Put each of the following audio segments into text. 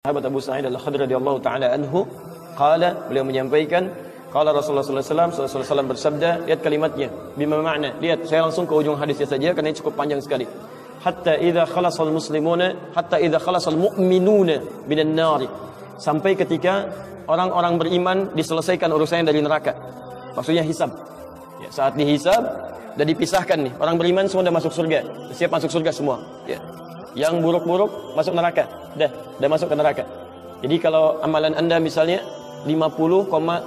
Sahabat Abu Sa'id Al-Khudri radhiyallahu taala anhu, beliau menyampaikan, qala Rasulullah sallallahu alaihi wasallam bersabda, lihat kalimatnya, bima makna. Lihat, saya langsung ke ujung hadisnya saja karena ini cukup panjang sekali. Hatta idza khalasal mu'minuna minan nar. Sampai ketika orang-orang beriman diselesaikan urusannya dari neraka. Maksudnya hisab. Ya, saat dihisab dan dipisahkan nih, orang beriman semua sudah masuk surga. Siap masuk surga semua, ya. Yang buruk-buruk masuk neraka. Dah masuk ke neraka. Jadi kalau amalan Anda misalnya 50,001%,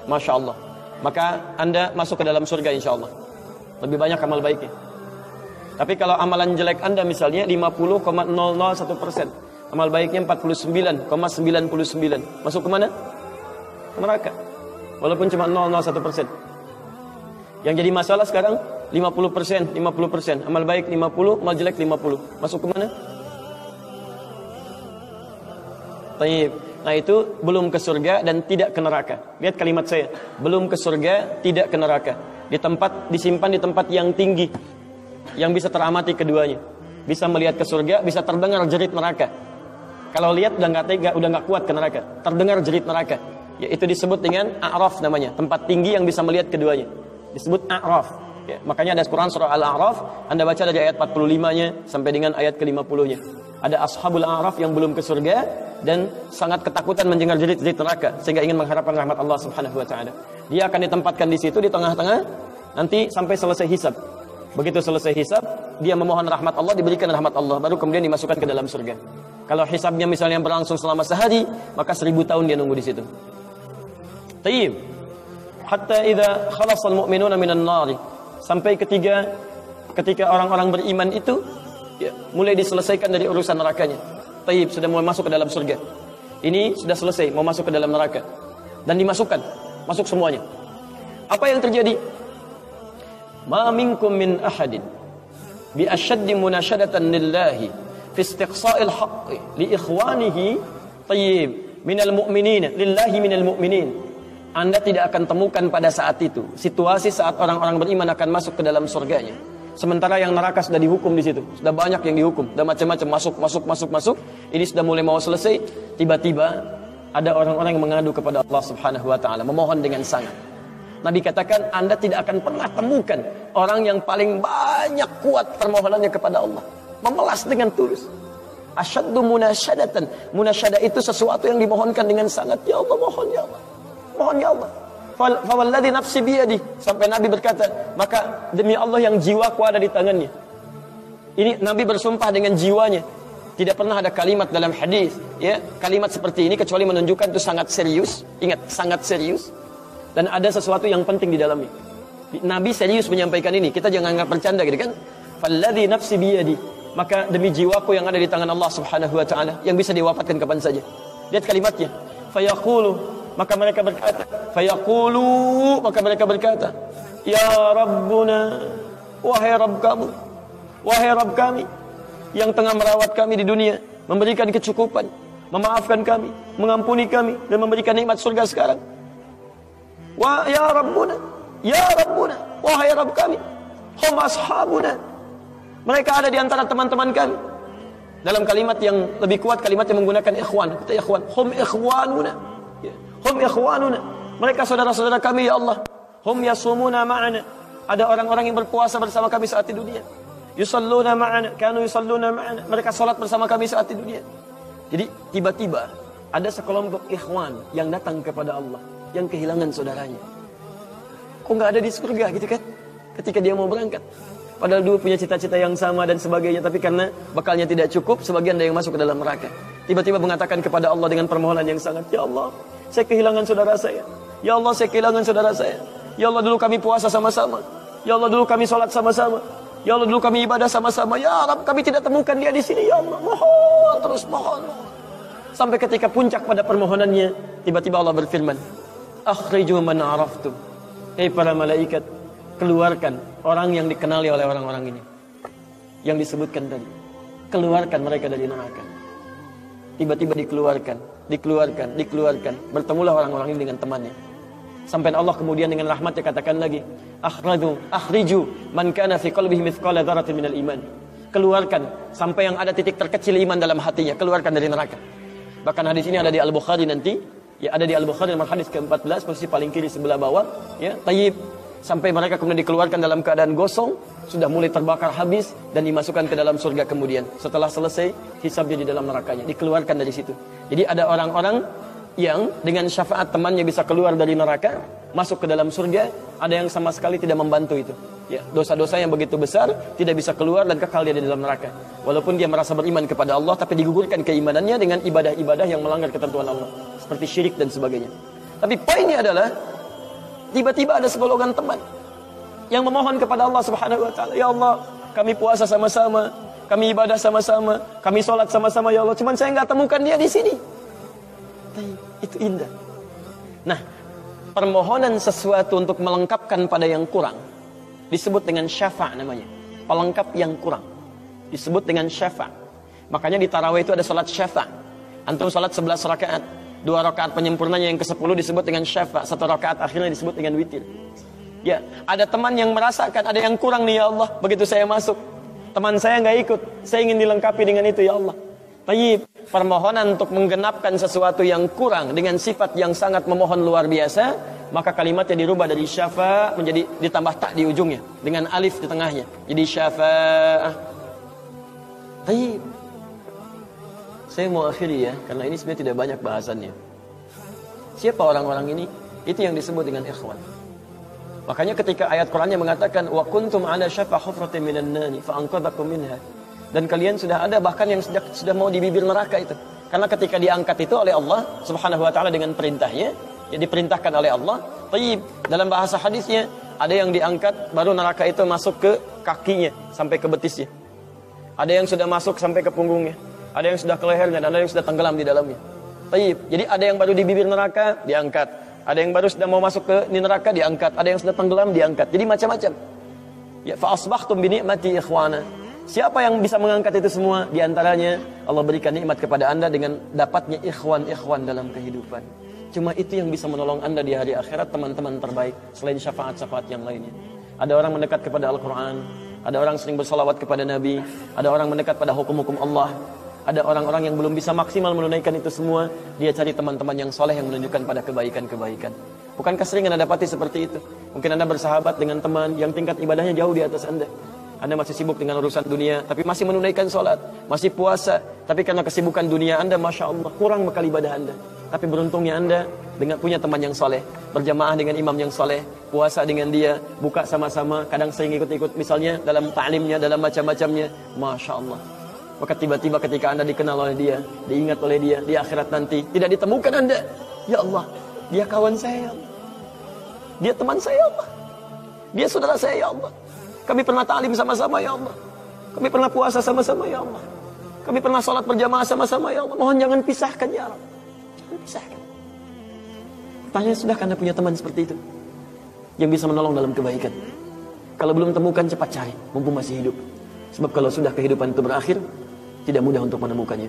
Masya Allah, maka Anda masuk ke dalam surga insya Allah. Lebih banyak amal baiknya. Tapi kalau amalan jelek Anda misalnya 50,001%, amal baiknya 49,99, masuk ke mana? Ke neraka. Walaupun cuma 0,01%. Yang jadi masalah sekarang 50%, amal baik 50, amal jelek 50. Masuk ke mana? Baik. Nah itu belum ke surga dan tidak ke neraka. Lihat kalimat saya, belum ke surga, tidak ke neraka. Disimpan di tempat yang tinggi, yang bisa teramati keduanya. Bisa melihat ke surga, bisa terdengar jerit neraka. Kalau lihat udah nggak kuat ke neraka. Terdengar jerit neraka. Yaitu disebut dengan A'raf namanya, tempat tinggi yang bisa melihat keduanya. Disebut A'raf. Ya, makanya ada Quran surah Al-A'raf, Anda baca dari ayat 45-nya sampai dengan ayat ke-50-nya. Ada ashabul A'raf yang belum ke surga dan sangat ketakutan mendengar jerit-jerit neraka sehingga ingin mengharapkan rahmat Allah Subhanahu wa taala. Dia akan ditempatkan di situ di tengah-tengah nanti sampai selesai hisab. Begitu selesai hisab, dia memohon rahmat Allah, diberikan rahmat Allah, baru kemudian dimasukkan ke dalam surga. Kalau hisabnya misalnya berlangsung selama sehari, maka 1000 tahun dia nunggu di situ. Tayyib. Hatta idza khalasal mu'minuna minan nar. Sampai ketika orang-orang beriman itu ya, mulai diselesaikan dari urusan nerakanya. Tayyib, sudah mau masuk ke dalam surga. Ini sudah selesai, mau masuk ke dalam neraka. Dan dimasukkan, masuk semuanya. Apa yang terjadi? Ma minkum min ahadin bi ashaddi munashadatan lillahi fi istiqsa'il haqqi li ikhwanihi tayyib minal mu'minin lillahi minal mu'minin. Anda tidak akan temukan pada saat itu situasi saat orang-orang beriman akan masuk ke dalam surganya. Sementara yang neraka sudah dihukum di situ, sudah banyak yang dihukum, sudah macam-macam masuk. Ini sudah mulai mau selesai, tiba-tiba ada orang-orang yang mengadu kepada Allah Subhanahu wa taala, memohon dengan sangat. Nabi katakan, Anda tidak akan pernah temukan orang yang paling banyak kuat permohonannya kepada Allah, memelas dengan tulus. Asyaddu munasyadatan. Munasyadah itu sesuatu yang dimohonkan dengan sangat. Ya Allah, mohon ya Allah. Mohon ya Allah. Fawalladzi nafsi biyadi. Sampai Nabi berkata, maka demi Allah yang jiwaku ada di tangannya. Ini Nabi bersumpah dengan jiwanya. Tidak pernah ada kalimat dalam hadis, ya, kalimat seperti ini kecuali menunjukkan itu sangat serius. Ingat, sangat serius. Dan ada sesuatu yang penting di dalamnya. Nabi serius menyampaikan ini. Kita jangan anggap bercanda gitu kan. Falladzi nafsi biyadi. Maka demi jiwaku yang ada di tangan Allah Subhanahu wa taala, yang bisa diwafatkan kapan saja. Lihat kalimatnya. Fayaqulu, maka mereka berkata, fayaqulu, maka mereka berkata, ya Rabbuna, wahai Rabb kamu, wahai Rabb kami yang tengah merawat kami di dunia, memberikan kecukupan, memaafkan kami, mengampuni kami dan memberikan nikmat surga sekarang. Wa ya Rabbuna, wahai Rabb kami, hum ashabuna, mereka ada di antara teman-teman kami. Dalam kalimat yang lebih kuat, kalimat yang menggunakan ikhwan, kata ikhwan, hum ikhwanuna. Hum ikhwanuna, mereka saudara-saudara kami ya Allah. Hum yasumuna ma'ana, ada orang-orang yang berpuasa bersama kami saat di dunia. Yusalluna ma'ana, kanu yusalluna ma'ana, mereka salat bersama kami saat di dunia. Jadi tiba-tiba ada sekelompok ikhwan yang datang kepada Allah, yang kehilangan saudaranya. Kok nggak ada di surga gitu kan? Ketika dia mau berangkat, padahal dulu punya cita-cita yang sama dan sebagainya, tapi karena bekalnya tidak cukup, sebagian ada yang masuk ke dalam neraka. Tiba-tiba mengatakan kepada Allah dengan permohonan yang sangat, ya Allah, saya kehilangan saudara saya. Ya Allah, saya kehilangan saudara saya. Ya Allah, dulu kami puasa sama-sama. Ya Allah, dulu kami sholat sama-sama. Ya Allah, dulu kami ibadah sama-sama. Ya Rabb, kami tidak temukan dia di sini. Ya Allah, mohon, terus mohon. Sampai ketika puncak pada permohonannya, tiba-tiba Allah berfirman, akhriju man araftum. Hei para malaikat, keluarkan orang yang dikenali oleh orang-orang ini, yang disebutkan tadi. Keluarkan mereka dari neraka. Tiba-tiba dikeluarkan. Bertemulah orang-orang ini dengan temannya. Sampai Allah kemudian dengan rahmatnya katakan lagi, akhriju man kana fi qalbihi mithqala dzarratin minal iman. keluarkan sampai yang ada titik terkecil iman dalam hatinya, keluarkan dari neraka. Bahkan hadis ini ada di Al-Bukhari nanti, ya ada di Al-Bukhari nomor hadis ke-14 posisi paling kiri sebelah bawah, ya, tayyib, sampai mereka kemudian dikeluarkan dalam keadaan gosong, sudah mulai terbakar habis dan dimasukkan ke dalam surga kemudian. Setelah selesai hisabnya di dalam nerakanya, dikeluarkan dari situ. Jadi ada orang-orang yang dengan syafaat temannya bisa keluar dari neraka, masuk ke dalam surga, ada yang sama sekali tidak membantu itu. Ya, dosa-dosa yang begitu besar tidak bisa keluar dan kekal dia di dalam neraka. Walaupun dia merasa beriman kepada Allah, tapi digugurkan keimanannya dengan ibadah-ibadah yang melanggar ketentuan Allah, seperti syirik dan sebagainya. Tapi poinnya adalah tiba-tiba ada segolongan teman yang memohon kepada Allah Subhanahu wa taala, "Ya Allah, kami puasa sama-sama, kami ibadah sama-sama, kami sholat sama-sama ya Allah, cuman saya nggak temukan dia di sini." Itu indah. Nah, permohonan sesuatu untuk melengkapkan pada yang kurang disebut dengan syafa' namanya. Pelengkap yang kurang disebut dengan syafa'. Makanya di tarawih itu ada salat syafa'. Antum salat 11 rakaat, 2 rakaat penyempurnanya yang ke-10 disebut dengan syafa', 1 rakaat akhirnya disebut dengan witir. Ya, ada teman yang merasakan ada yang kurang nih ya Allah, begitu saya masuk, teman saya nggak ikut, saya ingin dilengkapi dengan itu ya Allah. Tayyib, permohonan untuk menggenapkan sesuatu yang kurang dengan sifat yang sangat memohon luar biasa, maka kalimatnya dirubah dari syafa' menjadi ditambah tak di ujungnya dengan alif di tengahnya, jadi syafa'ah. Tayyib, saya mau akhiri ya, karena ini sebenarnya tidak banyak bahasannya. Siapa orang-orang ini? Itu yang disebut dengan ikhwan. Makanya ketika ayat Qur'annya mengatakan wa kuntum ala syafa hufratin minan nari fa anqadhakum minha, dan kalian sudah ada bahkan yang sudah mau di bibir neraka itu. Karena ketika diangkat itu oleh Allah Subhanahu wa taala dengan perintahnya, ya diperintahkan oleh Allah. Tayyib, dalam bahasa hadisnya ada yang diangkat baru neraka itu masuk ke kakinya sampai ke betisnya. Ada yang sudah masuk sampai ke punggungnya, ada yang sudah ke lehernya, dan ada yang sudah tenggelam di dalamnya. Tayyib, jadi ada yang baru di bibir neraka diangkat. Ada yang baru sudah mau masuk ke neraka diangkat, ada yang sudah tenggelam diangkat. Jadi macam-macam. Ya, fa asbahtum bi ni'mati ikhwana. Siapa yang bisa mengangkat itu semua? Di antaranya Allah berikan nikmat kepada Anda dengan dapatnya ikhwan-ikhwan dalam kehidupan. Cuma itu yang bisa menolong Anda di hari akhirat, teman-teman terbaik selain syafaat-syafaat yang lainnya. Ada orang mendekat kepada Al-Qur'an, ada orang sering bersalawat kepada Nabi, ada orang mendekat pada hukum-hukum Allah. Ada orang-orang yang belum bisa maksimal menunaikan itu semua, dia cari teman-teman yang soleh yang menunjukkan pada kebaikan-kebaikan. Bukankah sering Anda dapati seperti itu? Mungkin Anda bersahabat dengan teman yang tingkat ibadahnya jauh di atas Anda. Anda masih sibuk dengan urusan dunia, tapi masih menunaikan sholat, masih puasa, tapi karena kesibukan dunia Anda, Masya Allah, kurang bekal ibadah Anda. Tapi beruntungnya Anda dengan punya teman yang soleh, berjamaah dengan imam yang soleh, puasa dengan dia, buka sama-sama, kadang sering ikut-ikut misalnya dalam ta'limnya, dalam macam-macamnya, Masya Allah. Maka tiba-tiba ketika Anda dikenal oleh dia, diingat oleh dia, di akhirat nanti tidak ditemukan Anda. Ya Allah, dia kawan saya ya Allah, dia teman saya ya Allah, dia saudara saya ya Allah. Kami pernah ta'lim sama-sama ya Allah, kami pernah puasa sama-sama ya Allah, kami pernah sholat berjamaah sama-sama ya Allah. Mohon jangan pisahkan ya Allah, jangan pisahkan. Tanya, sudahkah Anda punya teman seperti itu yang bisa menolong dalam kebaikan? Kalau belum temukan, cepat cari mumpung masih hidup. Sebab kalau sudah kehidupan itu berakhir, tidak mudah untuk menemukannya.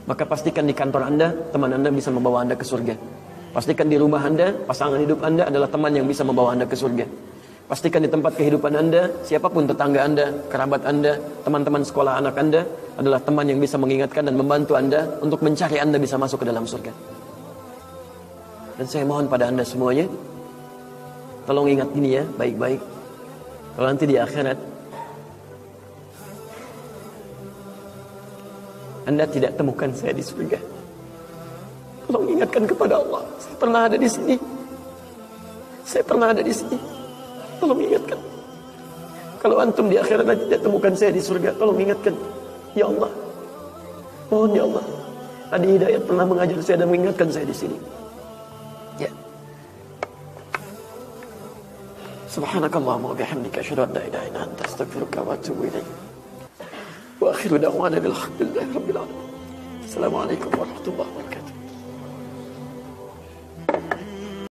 Maka pastikan di kantor Anda, teman Anda bisa membawa Anda ke surga. Pastikan di rumah Anda, pasangan hidup Anda adalah teman yang bisa membawa Anda ke surga. Pastikan di tempat kehidupan Anda, siapapun tetangga Anda, kerabat Anda, teman-teman sekolah anak Anda adalah teman yang bisa mengingatkan dan membantu Anda untuk mencari Anda bisa masuk ke dalam surga. Dan saya mohon pada Anda semuanya, tolong ingat ini ya, baik-baik. Kalau nanti di akhirat Anda tidak temukan saya di surga, tolong ingatkan kepada Allah, saya pernah ada di sini, saya pernah ada di sini. Tolong ingatkan. Kalau antum di akhirat nanti tidak temukan saya di surga, tolong ingatkan. Ya Allah, mohon ya Allah, Adi Hidayat pernah mengajar saya dan mengingatkan saya di sini. Ya. Subhanakallahumma wa bihamdika asyhadu an la ilaha illa anta astaghfiruka wa atubu ilaik. Wa akhiru da'wana alhamdulillahi rabbil alamin. Assalamualaikum warahmatullahi wabarakatuh.